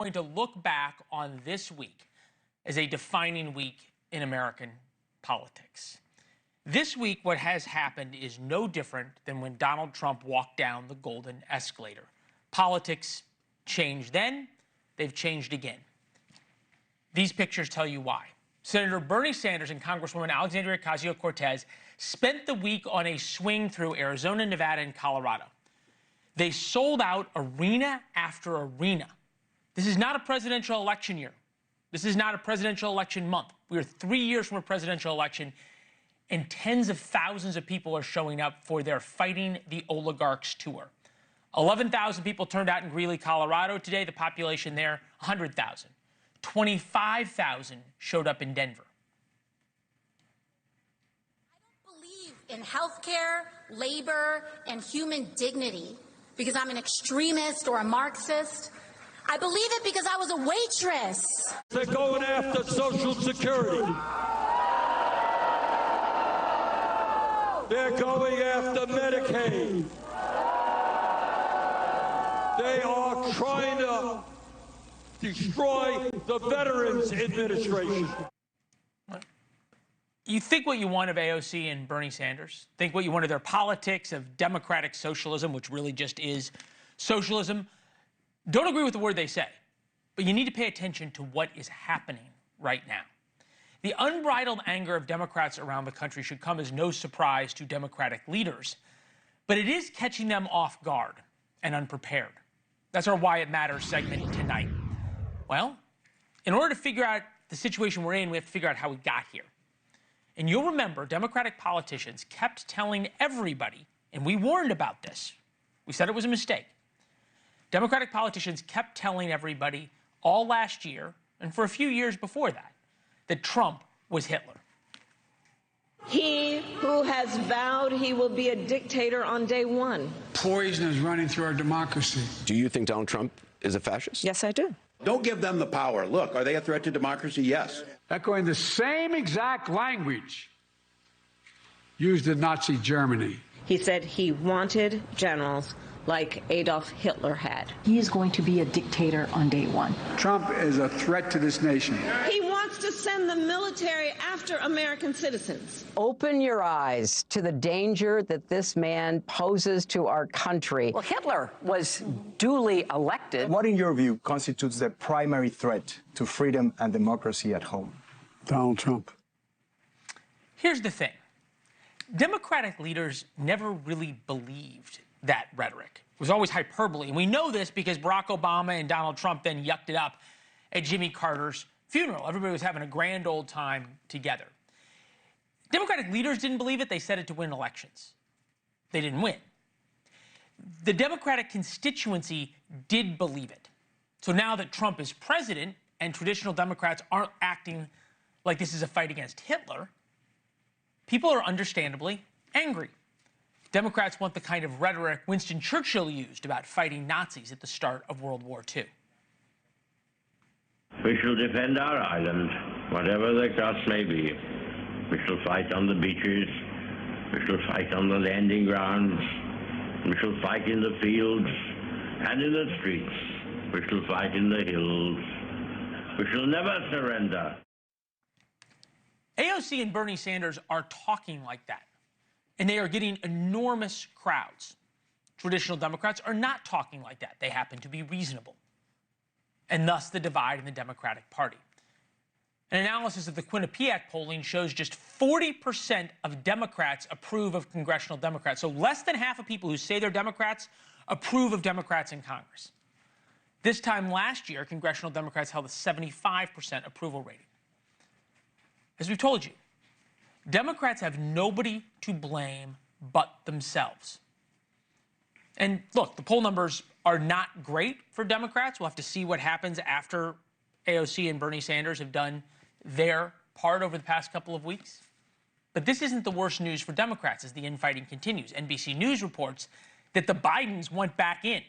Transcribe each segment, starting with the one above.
going to look back on this week as a defining week in American politics. This week, what has happened is no different than when Donald Trump walked down the golden escalator. Politics changed then, they've changed again. These pictures tell you why. Senator Bernie Sanders and Congresswoman Alexandria Ocasio-Cortez spent the week on a swing through Arizona, Nevada, and Colorado. They sold out arena after arena. This is not a presidential election year. This is not a presidential election month. We are 3 years from a presidential election, and tens of thousands of people are showing up for their Fighting the Oligarchs tour. 11,000 people turned out in Greeley, Colorado today. The population there, 100,000. 25,000 showed up in Denver. I don't believe in healthcare, labor, and human dignity because I'm an extremist or a Marxist. I believe it because I was a waitress. They're going after Social Security. They're going after Medicaid. They are trying to destroy the Veterans Administration. You think what you want of AOC and Bernie Sanders. Think what you want of their politics of democratic socialism, which really just is socialism. Don't agree with the word they say, but you need to pay attention to what is happening right now. The unbridled anger of Democrats around the country should come as no surprise to Democratic leaders, but it is catching them off guard and unprepared. That's our Why It Matters segment tonight. Well, in order to figure out the situation we're in, we have to figure out how we got here. And you'll remember Democratic politicians kept telling everybody, and we warned about this. We said it was a mistake. Democratic politicians kept telling everybody all last year, and for a few years before that Trump was Hitler. He who has vowed he will be a dictator on day one. Poison is running through our democracy. Do you think Donald Trump is a fascist? Yes, I do. Don't give them the power. Look, are they a threat to democracy? Yes. Echoing the same exact language used in Nazi Germany. He said he wanted generals like Adolf Hitler had. He is going to be a dictator on day one. Trump is a threat to this nation. He wants to send the military after American citizens. Open your eyes to the danger that this man poses to our country. Well, Hitler was duly elected. What, in your view, constitutes the primary threat to freedom and democracy at home? Donald Trump. Here's the thing. Democratic leaders never really believed that rhetoric. It was always hyperbole. And we know this because Barack Obama and Donald Trump then yucked it up at Jimmy Carter's funeral. Everybody was having a grand old time together. Democratic leaders didn't believe it. They said it to win elections. They didn't win. The Democratic constituency did believe it. So now that Trump is president and traditional Democrats aren't acting like this is a fight against Hitler, people are understandably angry. Democrats want the kind of rhetoric Winston Churchill used about fighting Nazis at the start of World War II. We shall defend our island, whatever the cost may be. We shall fight on the beaches. We shall fight on the landing grounds. We shall fight in the fields and in the streets. We shall fight in the hills. We shall never surrender. AOC and Bernie Sanders are talking like that, and they are getting enormous crowds. Traditional Democrats are not talking like that. They happen to be reasonable, and thus the divide in the Democratic Party. An analysis of the Quinnipiac polling shows just 40% of Democrats approve of congressional Democrats. So less than half of people who say they're Democrats approve of Democrats in Congress. This time last year, congressional Democrats held a 75% approval rating. As we've told you, Democrats have nobody to blame but themselves. And look, the poll numbers are not great for Democrats. We'll have to see what happens after AOC and Bernie Sanders have done their part over the past couple of weeks. But this isn't the worst news for Democrats as the infighting continues. NBC News reports that the Bidens went back in,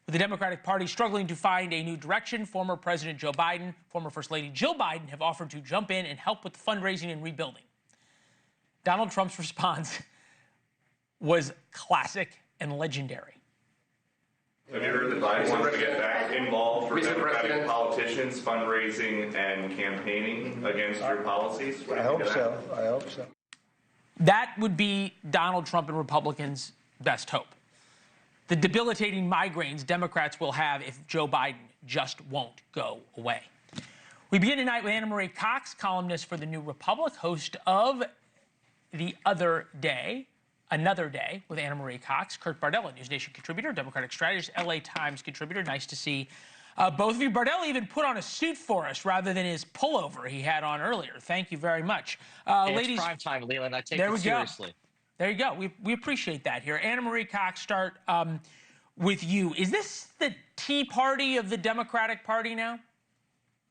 with the Democratic Party struggling to find a new direction. Former President Joe Biden, former First Lady Jill Biden have offered to jump in and help with the fundraising and rebuilding. Donald Trump's response was classic and legendary. Have you heard that Biden wants to get back involved for Democratic politicians, fundraising and campaigning against your policies? I hope so. I hope so. That would be Donald Trump and Republicans' best hope. The debilitating migraines Democrats will have if Joe Biden just won't go away. We begin tonight with Marie Cox, columnist for The New Republic, host of The Other Day, Another Day with Marie Cox, Kurt Bardella, NewsNation contributor, Democratic strategist, LA Times contributor. Nice to see both of you. Bardella even put on a suit for us rather than his pullover he had on earlier. Thank you very much. Ladies, it's prime time, Leland. I take it seriously. There you go. We appreciate that here. Marie Cox, start with you. Is this the Tea Party of the Democratic Party now?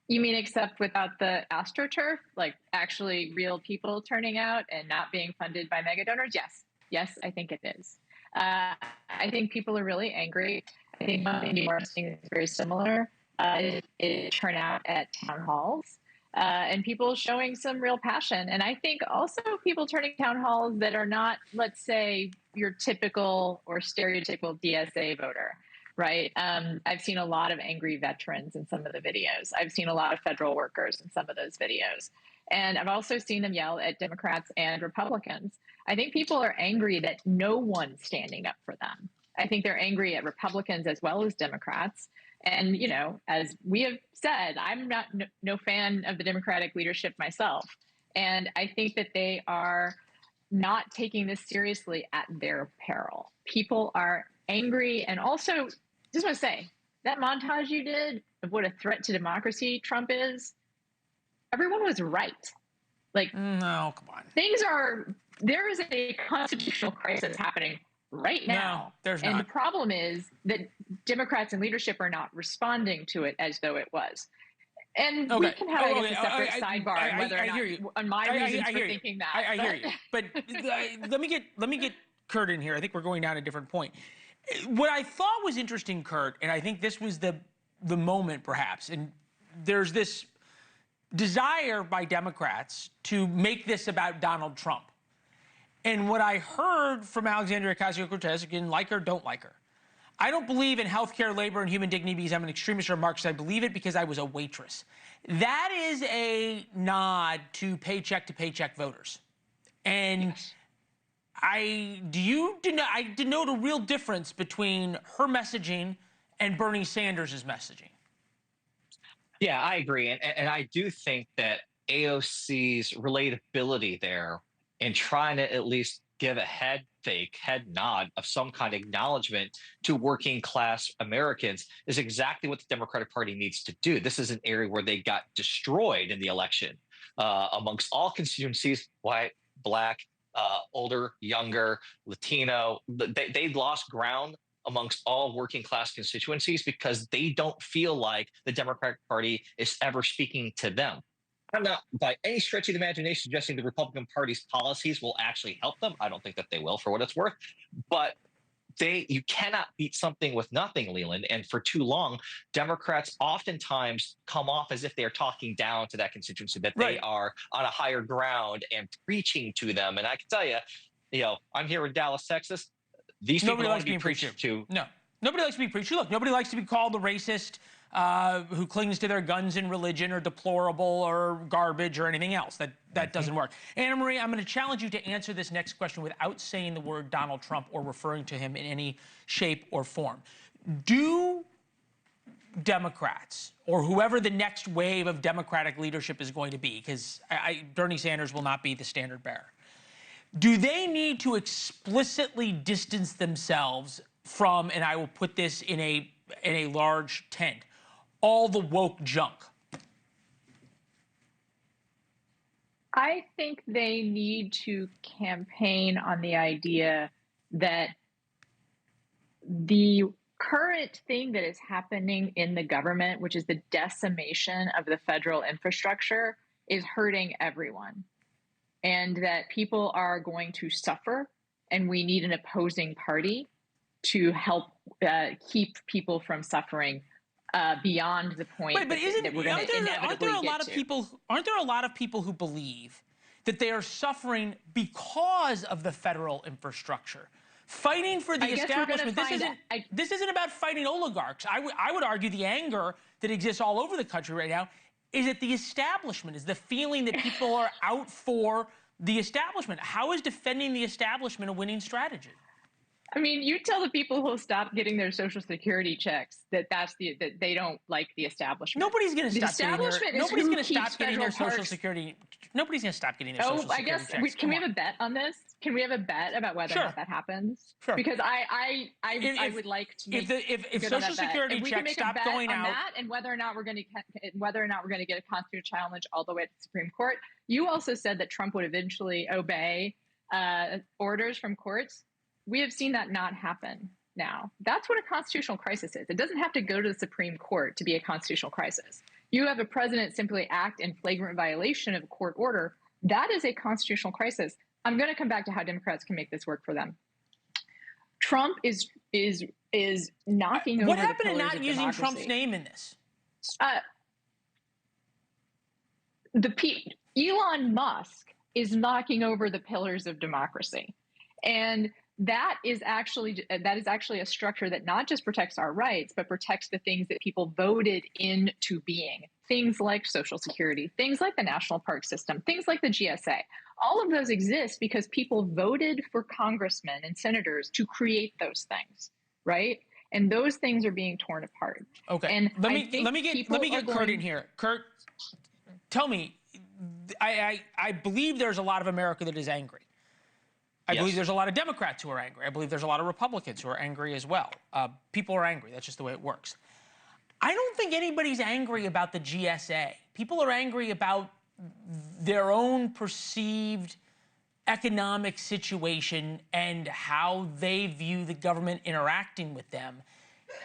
You mean except without the AstroTurf? Like actually real people turning out and not being funded by mega donors? Yes. Yes, I think it is. I think people are really angry. I think one thing you are seeing is very similar. Is turnout at town halls and people showing some real passion. And I think also people turning town halls that are not, let's say, your typical or stereotypical DSA voter, right? I've seen a lot of angry veterans in some of the videos. I've seen a lot of federal workers in some of those videos. And I've also seen them yell at Democrats and Republicans. I think people are angry that no one's standing up for them. I think they're angry at Republicans as well as Democrats. And, you know, as we have said, I'm not no fan of the Democratic leadership myself. And I think that they are not taking this seriously at their peril. People are angry. And also, just want to say, that montage you did of what a threat to democracy Trump is, everyone was right. Like, no, come on. There is a constitutional crisis happening right now. No, there's not. And the problem is that Democrats and leadership are not responding to it as though it was. And we can have a separate sidebar on whether or not on my reasons for thinking that. I hear you. But let me get Kurt in here. I think we're going down a different point. What I thought was interesting, Kurt, and I think this was the moment perhaps, and there's this desire by Democrats to make this about Donald Trump. And what I heard from Alexandria Ocasio-Cortez, again, like her, don't like her. I don't believe in health care, labor, and human dignity because I'm an extremist or a Marxist. I believe it because I was a waitress. That is a nod to paycheck voters. And yes. I denote a real difference between her messaging and Bernie Sanders' messaging. Yeah, I agree. And I do think that AOC's relatability there and trying to at least give a head nod of some kind of acknowledgement to working class Americans is exactly what the Democratic Party needs to do. This is an area where they got destroyed in the election amongst all constituencies, white, black, older, younger, Latino. They lost ground amongst all working class constituencies because they don't feel like the Democratic Party is ever speaking to them. I'm not by any stretch of the imagination suggesting the Republican Party's policies will actually help them. I don't think that they will, for what it's worth. But you cannot beat something with nothing, Leland. And for too long, Democrats oftentimes come off as if they are talking down to that constituency, that they are on a higher ground and preaching to them. And I can tell you, I'm here in Dallas, Texas. These people don't want to be preached to. No, nobody likes to be preached to. Look, nobody likes to be called a racist who clings to their guns and religion or deplorable or garbage or anything else. That doesn't work. Marie, I'm going to challenge you to answer this next question without saying the word Donald Trump or referring to him in any shape or form. Do Democrats or whoever the next wave of Democratic leadership is going to be, because Bernie Sanders will not be the standard bearer, do they need to explicitly distance themselves from, and I will put this in a large tent, all the woke junk? I think they need to campaign on the idea that the current thing that is happening in the government, which is the decimation of the federal infrastructure, is hurting everyone. And that people are going to suffer, and we need an opposing party to help keep people from suffering beyond the point that we're going to inevitably get to. Aren't there a lot of people who believe that they are suffering because of the federal infrastructure, Fighting for the establishment. This isn't about fighting oligarchs. I would argue the anger that exists all over the country right now is at the establishment, is the feeling that people are out for the establishment. How is defending the establishment a winning strategy? I mean, you tell the people who'll stop getting their Social Security checks that they don't like the establishment. Nobody's going to stop getting their Social parks. Security. Nobody's going to stop getting their Social Security checks. Can we have a bet on this? Can we have a bet about whether or not that happens? Sure. Because I would like to make if Social Security checks stop going out, and whether or not we're going to get a constitutional challenge all the way to the Supreme Court. You also said that Trump would eventually obey orders from courts. We have seen that not happen now. That's what a constitutional crisis is. It doesn't have to go to the Supreme Court to be a constitutional crisis. You have a president simply act in flagrant violation of a court order. That is a constitutional crisis. I'm going to come back to how Democrats can make this work for them. Trump is knocking over what happened the to not using democracy. Trump's name in this? Elon Musk is knocking over the pillars of democracy. And that is actually a structure that not just protects our rights, but protects the things that people voted into being. Things like Social Security, things like the National Park System, things like the GSA. All of those exist because people voted for congressmen and senators to create those things, right? And those things are being torn apart. Okay. And let me get Kurt in here. Kurt, tell me, I believe there's a lot of America that is angry. I believe there's a lot of Democrats who are angry. I believe there's a lot of Republicans who are angry as well. People are angry. That's just the way it works. I don't think anybody's angry about the GSA. People are angry about their own perceived economic situation and how they view the government interacting with them.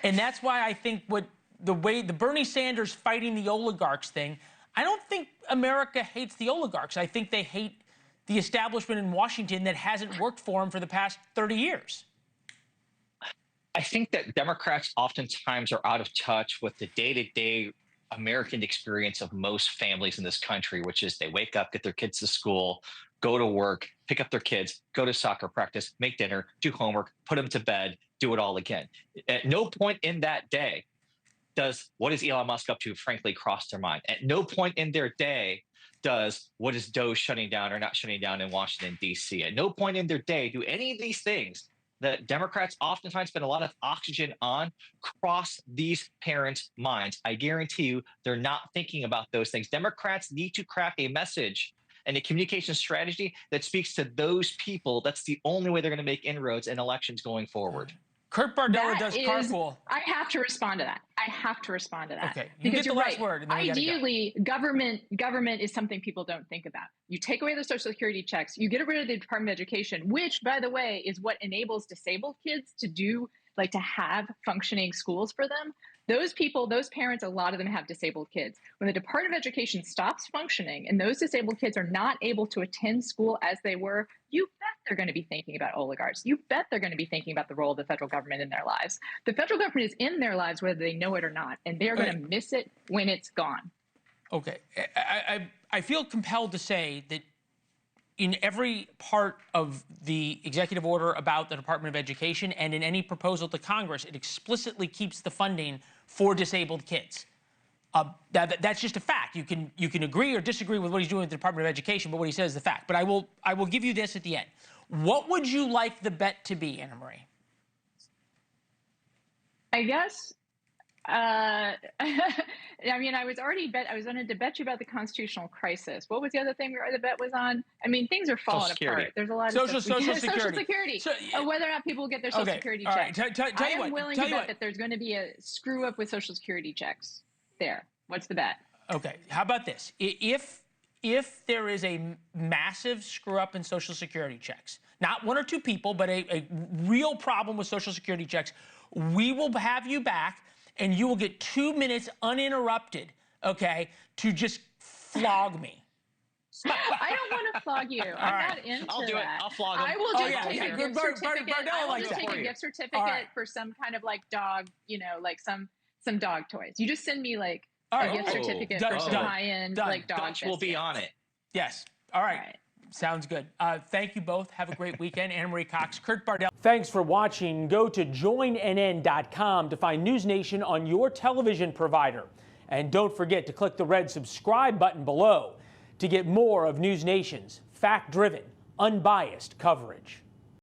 And that's why I think the Bernie Sanders fighting the oligarchs thing, I don't think America hates the oligarchs. I think they hate the establishment in Washington that hasn't worked for them for the past 30 years. I think that Democrats oftentimes are out of touch with the day-to-day American experience of most families in this country, which is they wake up, get their kids to school, go to work, pick up their kids, go to soccer practice, make dinner, do homework, put them to bed, do it all again. At no point in that day does what is Elon Musk up to, frankly, cross their mind. At no point in their day does what is Doe shutting down or not shutting down in Washington, D.C. At no point in their day do any of these things that Democrats oftentimes spend a lot of oxygen on cross these parents' minds. I guarantee you they're not thinking about those things. Democrats need to craft a message and a communication strategy that speaks to those people. That's the only way they're going to make inroads in elections going forward. Kurt Bardella does carpool. I have to respond to that. Okay, you get the last word. And then ideally, government is something people don't think about. You take away the Social Security checks. You get rid of the Department of Education, which, by the way, is what enables disabled kids to have functioning schools for them. Those people, those parents, a lot of them have disabled kids. When the Department of Education stops functioning and those disabled kids are not able to attend school as they were, you bet they're going to be thinking about oligarchs. You bet they're going to be thinking about the role of the federal government in their lives. The federal government is in their lives whether they know it or not, and they're going to miss it when it's gone. Okay. I feel compelled to say that in every part of the executive order about the Department of Education and in any proposal to Congress, it explicitly keeps the funding for disabled kids. That's just a fact. You can agree or disagree with what he's doing with the Department of Education, but what he says is the fact. But I will give you this at the end. What would you like the bet to be, Anna Marie? I guess. I mean, I was going to bet you about the constitutional crisis. What was the other thing the bet was on? I mean, things are falling apart. There's a lot of Social Security. Whether or not people will get their Social Security checks. I am willing to bet that there's going to be a screw up with Social Security checks. There. What's the bet? Okay. How about this? If there is a massive screw up in Social Security checks, not one or two people, but a real problem with Social Security checks, we will have you back. And you will get 2 minutes uninterrupted, okay, to just flog me. I don't want to flog you. I'm not into I'll do it. I'll flog him. I will just take a gift certificate. I will just take a gift certificate for some kind of dog, like some dog toys. You just send me a gift certificate for some high-end dog. Dutch will be on it. Yes. All right. Sounds good. Thank you both. Have a great weekend. Marie Cox, Kurt Bardella. Thanks for watching. Go to joinnn.com to find NewsNation on your television provider. And don't forget to click the red subscribe button below to get more of NewsNation's fact-driven, unbiased coverage.